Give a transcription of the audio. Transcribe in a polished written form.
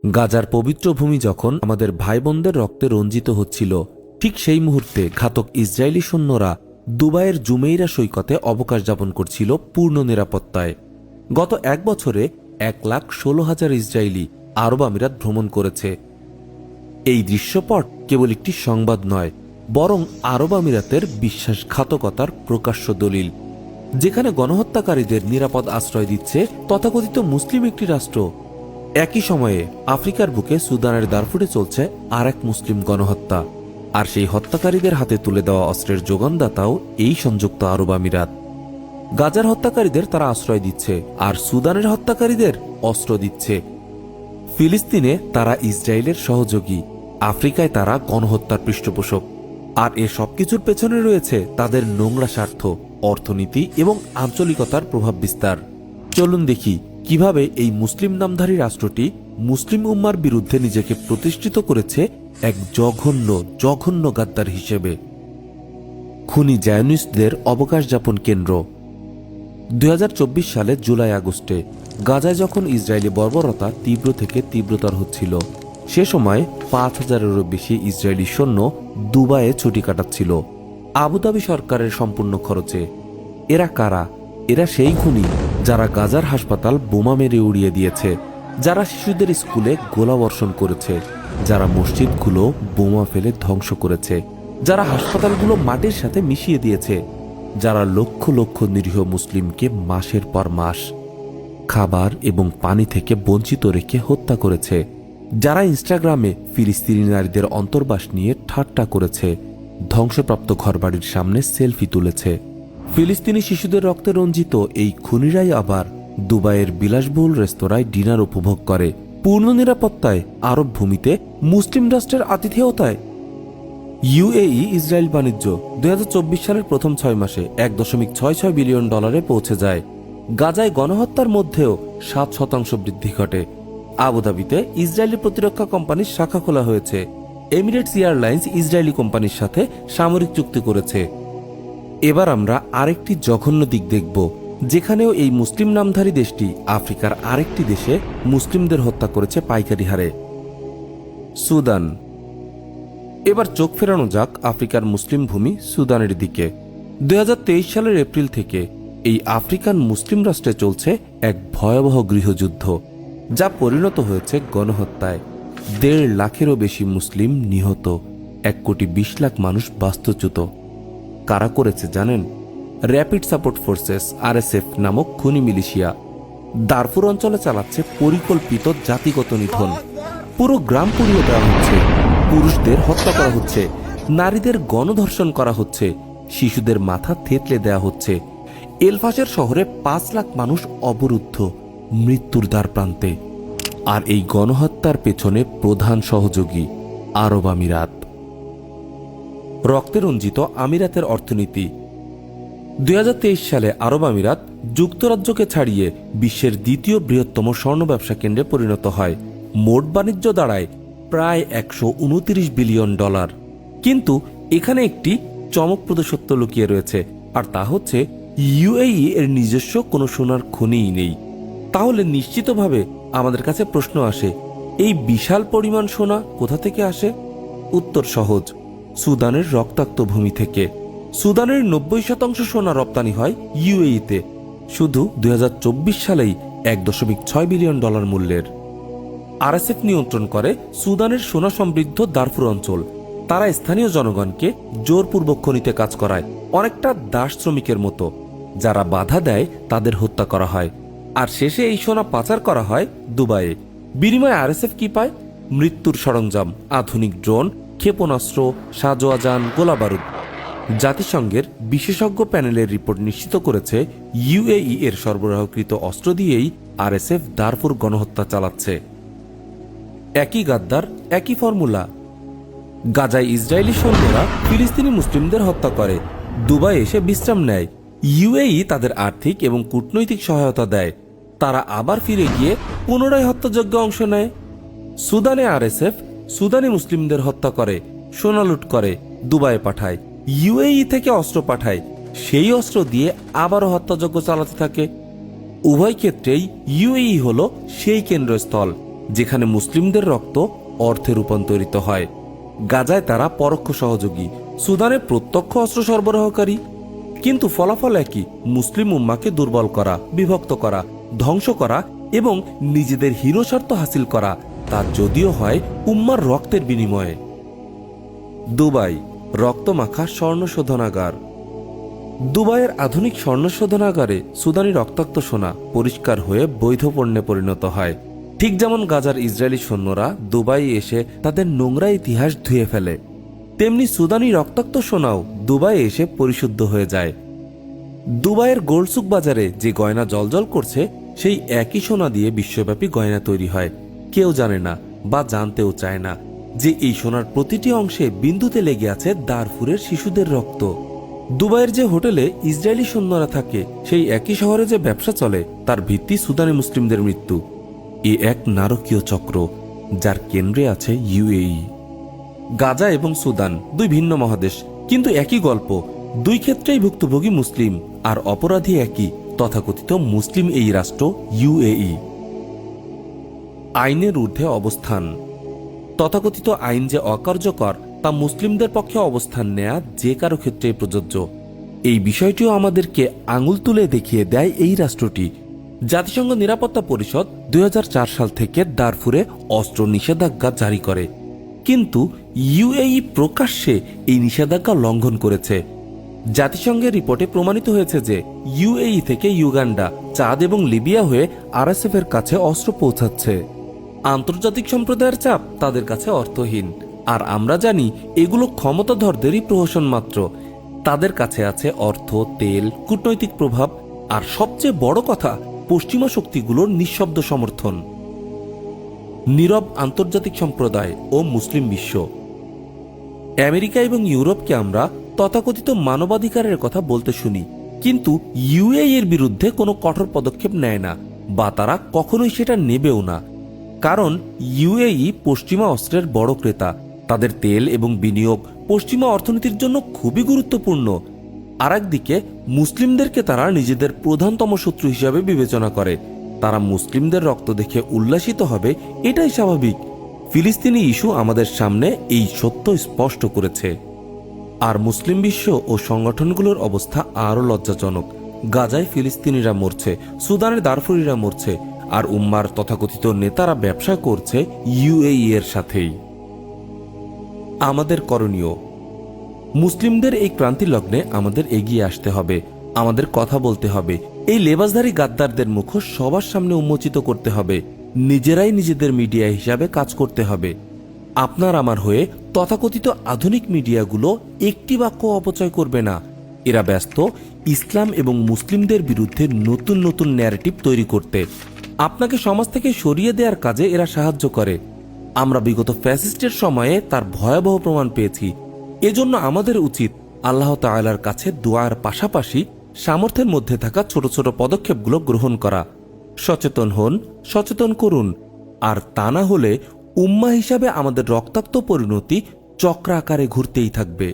গাজার পবিত্র ভূমি যখন আমাদের ভাই বোনদের রক্তে রঞ্জিত হচ্ছিল, ঠিক সেই মুহূর্তে ঘাতক ইসরায়েলি সৈন্যরা দুবাইয়ের জুমেইরা সৈকতে অবকাশ যাপন করছিল পূর্ণ নিরাপত্তায়। গত এক বছরে 1,16,000 ইসরায়েলি আরব আমিরাত ভ্রমণ করেছে। এই দৃশ্যপট কেবল একটি সংবাদ নয়, বরং আরব আমিরাতের বিশ্বাসঘাতকতার প্রকাশ্য দলিল। যেখানে গণহত্যাকারীদের নিরাপদ আশ্রয় দিচ্ছে তথাকথিত মুসলিম একটি রাষ্ট্র, একই সময়ে আফ্রিকার বুকে সুদানের দারফুরে চলছে আর এক মুসলিম গণহত্যা। আর সেই হত্যাকারীদের হাতে তুলে দেওয়া অস্ত্রের যোগানদাতাও এই সংযুক্ত আরব আমিরাত। গাজার হত্যাকারীদের তারা আশ্রয় দিচ্ছে, আর সুদানের হত্যাকারীদের অস্ত্র দিচ্ছে। ফিলিস্তিনে তারা ইসরায়েলের সহযোগী, আফ্রিকায় তারা গণহত্যার পৃষ্ঠপোষক। আর এ সবকিছুর পেছনে রয়েছে তাদের নোংরা স্বার্থ, অর্থনীতি এবং আঞ্চলিকতার প্রভাব বিস্তার। চলুন দেখি কিভাবে এই মুসলিম নামধারী রাষ্ট্রটি মুসলিম উম্মার বিরুদ্ধে নিজেকে প্রতিষ্ঠিত করেছে এক জঘন্য জঘন্য গাদ্দার হিসেবে। খুনি জায়নিস্টদের অবকাশ যাপন কেন্দ্র। 2024 সালের জুলাই আগস্টে গাজায় যখন ইসরায়েলি বর্বরতা তীব্র থেকে তীব্রতর হচ্ছিল, সে সময় 5,000-এরও বেশি ইসরায়েলি সৈন্য দুবাইয়ে ছুটি কাটাচ্ছিল আবুধাবি সরকারের সম্পূর্ণ খরচে। এরা কারা? এরা সেই খুনি যারা গাজার হাসপাতাল বোমা মেরে উড়িয়ে দিয়েছে, যারা শিশুদের স্কুলে গোলাবর্ষণ করেছে, যারা মসজিদগুলো বোমা ফেলে ধ্বংস করেছে, যারা হাসপাতালগুলো মাটির সাথে মিশিয়ে দিয়েছে, যারা লক্ষ লক্ষ নিরীহ মুসলিমকে মাসের পর মাস খাবার এবং পানি থেকে বঞ্চিত রেখে হত্যা করেছে, যারা ইনস্টাগ্রামে ফিলিস্তিনি নারীদের অন্তর্বাস নিয়ে ঠাট্টা করেছে, ধ্বংসপ্রাপ্ত ঘরবাড়ির সামনে সেলফি তুলেছে। ফিলিস্তিনি শিশুদের রক্তে রঞ্জিত এই খুনিরাই আবার দুবাইয়ের বিলাসবহুল রেস্তোরাঁয় ডিনার উপভোগ করে, পূর্ণ নিরাপত্তায় আরব ভূমিতে মুসলিম রাষ্ট্রের আতিথেয়তায়। ইউএই ইসরায়েল বাণিজ্য 2024 সালের প্রথম 6 মাসে $1.66 বিলিয়ন পৌঁছে যায়। গাজায় গণহত্যার মধ্যেও 7% বৃদ্ধি ঘটে। আবুধাবিতে ইসরায়েলি প্রতিরক্ষা কোম্পানির শাখা খোলা হয়েছে। এমিরেটস এয়ারলাইন্স ইসরায়েলি কোম্পানির সাথে সামরিক চুক্তি করেছে। এবার আমরা আরেকটি জঘন্য দিক দেখব, যেখানেও এই মুসলিম নামধারী দেশটি আফ্রিকার আরেকটি দেশে মুসলিমদের হত্যা করেছে পাইকারি হারে। সুদান। এবার চোখ ফেরানো যাক আফ্রিকার মুসলিম ভূমি সুদানের দিকে। 2023 সালের এপ্রিল থেকে এই আফ্রিকান মুসলিম রাষ্ট্রে চলছে এক ভয়াবহ গৃহযুদ্ধ, যা পরিণত হয়েছে গণহত্যায়। 1.5 লাখেরও বেশি মুসলিম নিহত, 1,20,00,000 মানুষ বাস্তুচ্যুত। কারা করেছে জানেন? র্যাপিড সাপোর্ট ফোর্সেস RSF নামক খুনি মিলিশিয়া দারফুর অঞ্চলে চালাচ্ছে পরিকল্পিত জাতিগত নিধন। পুরো গ্রাম পুড়িয়ে দেওয়া হচ্ছে, পুরুষদের হত্যা করা হচ্ছে, নারীদের গণধর্ষণ করা হচ্ছে, শিশুদের মাথা থেতলে দেওয়া হচ্ছে। এলফাসের শহরে 5 লাখ মানুষ অবরুদ্ধ, মৃত্যুর দ্বার প্রান্তে। আর এই গণহত্যার পেছনে প্রধান সহযোগী আরব আমিরাত। রক্তে রঞ্জিত আমিরাতের অর্থনীতি। 2023 সালে আরব আমিরাত যুক্তরাজ্যকে ছাড়িয়ে বিশ্বের দ্বিতীয় বৃহত্তম স্বর্ণ ব্যবসা কেন্দ্রে পরিণত হয়। মোট বাণিজ্য দাঁড়ায় প্রায় $129 বিলিয়ন। কিন্তু এখানে একটি চমকপ্রদ সত্য লুকিয়ে রয়েছে, আর তা হচ্ছে ইউএই এর নিজস্ব কোনো সোনার খনিই নেই। তাহলে নিশ্চিতভাবে আমাদের কাছে প্রশ্ন আসে, এই বিশাল পরিমাণ সোনা কোথা থেকে আসে? উত্তর সহজ, সুদানের রক্তাক্ত ভূমি থেকে। সুদানের 90% সোনা রপ্তানি হয় ইউএইতে, শুধু 2024 সালেই $1.6 বিলিয়ন মূল্যের। RSF নিয়ন্ত্রণ করে সুদানের সোনা সমৃদ্ধ দারফুর অঞ্চল। তারা স্থানীয় জনগণকে জোরপূর্বক খনিতে কাজ করায়, অনেকটা দাস শ্রমিকের মতো। যারা বাধা দেয় তাদের হত্যা করা হয়, আর শেষে এই সোনা পাচার করা হয় দুবাইয়ে। বিনিময়ে RSF কি পায়? মৃত্যুর সরঞ্জাম, আধুনিক ড্রোন, ক্ষেপণাস্ত্র, সাজোয়াজান, গোলাবারুদ। জাতিসংঘের বিশেষজ্ঞ প্যানেলের রিপোর্ট নিশ্চিত করেছে ইউএই এর সরবরাহকৃত অস্ত্র দিয়েই RSF দারফুর গণহত্যা চালাচ্ছে। একই গাদ্দার, একই ফর্মুলা। গাজায় ইসরায়েলি সৈন্যরা ফিলিস্তিনি মুসলিমদের হত্যা করে, দুবাই এসে বিশ্রাম নেয়। ইউএই তাদের আর্থিক এবং কূটনৈতিক সহায়তা দেয়। তারা আবার ফিরে গিয়ে পুনরায় হত্যাযজ্ঞে অংশ নেয়। সুদানে RSF সুদানি মুসলিমদের হত্যা করে, সোনা লুট করে, দুবাইয়ে পাঠায়। ইউএই থেকে অস্ত্র পাঠায়, সেই অস্ত্র দিয়ে আবারও হত্যাযজ্ঞ চালাতে থাকে। উভয় ক্ষেত্রেই ইউএই হল সেই কেন্দ্রস্থল যেখানে মুসলিমদের রক্ত অর্থে রূপান্তরিত হয়। গাজায় তারা পরোক্ষ সহযোগী, সুদানে প্রত্যক্ষ অস্ত্র সরবরাহকারী। কিন্তু ফলাফল একই, মুসলিম উম্মাকে দুর্বল করা, বিভক্ত করা, ধ্বংস করা এবং নিজেদের হিরো স্বার্থ হাসিল করা, তা যদিও হয় উম্মার রক্তের বিনিময়ে। দুবাই রক্তমাখা স্বর্ণ শোধনাগার। দুবাইয়ের আধুনিক স্বর্ণ শোধনাগারে সুদানি রক্তাক্ত সোনা পরিষ্কার হয়ে বৈধ পণ্যে পরিণত হয়। ঠিক যেমন গাজার ইসরায়েলি সৈন্যরা দুবাই এসে তাদের নোংরা ইতিহাস ধুয়ে ফেলে, তেমনি সুদানি রক্তাক্ত সোনাও দুবাই এসে পরিশুদ্ধ হয়ে যায়। দুবাইয়ের গোল্ডসুক বাজারে যে গয়না জলজল করছে, সেই একই সোনা দিয়ে বিশ্বব্যাপী গয়না তৈরি হয়। কেউ জানে না বা জানতেও চায় না যে এই সোনার প্রতিটি অংশে বিন্দুতে লেগে আছে দারফুরের শিশুদের রক্ত। দুবাইয়ের যে হোটেলে ইসরায়েলি সৈন্যরা থাকে, সেই একই শহরে যে ব্যবসা চলে, তার ভিত্তি সুদানি মুসলিমদের মৃত্যু। এ এক নারকীয় চক্র, যার কেন্দ্রে আছে ইউএই। গাজা এবং সুদান দুই ভিন্ন মহাদেশ, কিন্তু একই গল্প। দুই ক্ষেত্রেই ভুক্তভোগী মুসলিম, আর অপরাধী একই, তথাকথিত মুসলিম এই রাষ্ট্র ইউএই। আইনের ঊর্ধ্বে অবস্থান। তথাকথিত আইন যে অকার্যকর, তা মুসলিমদের পক্ষে অবস্থান নেয়া যে কারো ক্ষেত্রে প্রযোজ্য। এই বিষয়টিও আমাদেরকে আঙুল তুলে দেখিয়ে দেয় এই রাষ্ট্রটি। জাতিসংঘ নিরাপত্তা পরিষদ 2004 সাল থেকে দারফুরে অস্ত্র নিষেধাজ্ঞা জারি করে, কিন্তু ইউএই প্রকাশ্যে এই নিষেধাজ্ঞা লঙ্ঘন করেছে। জাতিসংঘের রিপোর্টে প্রমাণিত হয়েছে যে ইউএই থেকে ইউগান্ডা, চাদ এবং লিবিয়া হয়ে আরএসএফ এর কাছে অস্ত্র পৌঁছাচ্ছে। আন্তর্জাতিক সম্প্রদায়ের চাপ তাদের কাছে অর্থহীন, আর আমরা জানি এগুলো ক্ষমতাধরদেরই প্রহসন মাত্র। তাদের কাছে আছে অর্থ, তেল, কূটনৈতিক প্রভাব, আর সবচেয়ে বড় কথা, পশ্চিমা শক্তিগুলোর নিঃশব্দ সমর্থন। নীরব আন্তর্জাতিক সম্প্রদায় ও মুসলিম বিশ্ব। আমেরিকা এবং ইউরোপকে আমরা তথাকথিত মানবাধিকারের কথা বলতে শুনি, কিন্তু ইউএই এর বিরুদ্ধে কোনো কঠোর পদক্ষেপ নেয় না, বা তারা কখনোই সেটা নেবেও না। কারণ ইউএই পশ্চিমা অস্ত্রের বড় ক্রেতা। তাদের তেল এবং বিনিয়োগ পশ্চিমা অর্থনীতির জন্য খুবই গুরুত্বপূর্ণ। আর একদিকে মুসলিমদেরকে তারা নিজেদের প্রধানতম শত্রু হিসাবে বিবেচনা করে। তারা মুসলিমদের রক্ত দেখে উল্লাসিত হবে, এটাই স্বাভাবিক। ফিলিস্তিনি ইস্যু আমাদের সামনে এই সত্য স্পষ্ট করেছে। আর মুসলিম বিশ্ব ও সংগঠনগুলোর অবস্থা আরও লজ্জাজনক। গাজায় ফিলিস্তিনিরা মরছে, সুদানের দারফুরিরা মরছে, আর উম্মার তথাকথিত নেতারা ব্যবসা করছে ইউএই এর সাথেই। আমাদের করণীয়। মুসলিমদের এই ক্রান্তি লগ্নে আমাদের এগিয়ে আসতে হবে, আমাদের কথা বলতে হবে, এই লেবাসধারী গাদ্দারদের মুখোশ সবার সামনে উন্মোচিত করতে হবে, নিজেরাই নিজেদের মিডিয়া হিসাবে কাজ করতে হবে। আপনার আমার হয়ে তথাকথিত আধুনিক মিডিয়াগুলো একটি বাক্য অপচয় করবে না। এরা ব্যস্ত ইসলাম এবং মুসলিমদের বিরুদ্ধে নতুন নতুন ন্যারেটিভ তৈরি করতে। আপনাকে সমাজ থেকে সরিয়ে দেওয়ার কাজে এরা সাহায্য করে। আমরা বিগত ফ্যাসিস্টের সময়ে তার ভয়াবহ প্রমাণ পেয়েছি। এজন্য আমাদের উচিত আল্লাহ তাআলার কাছে দোয়ার পাশাপাশি সামর্থ্যের মধ্যে থাকা ছোট ছোট পদক্ষেপগুলো গ্রহণ করা। সচেতন হন, সচেতন করুন। আর তা না হলে উম্মাহ হিসাবে আমাদের রক্তাক্ত পরিণতি চক্রাকারে ঘুরতেই থাকবে।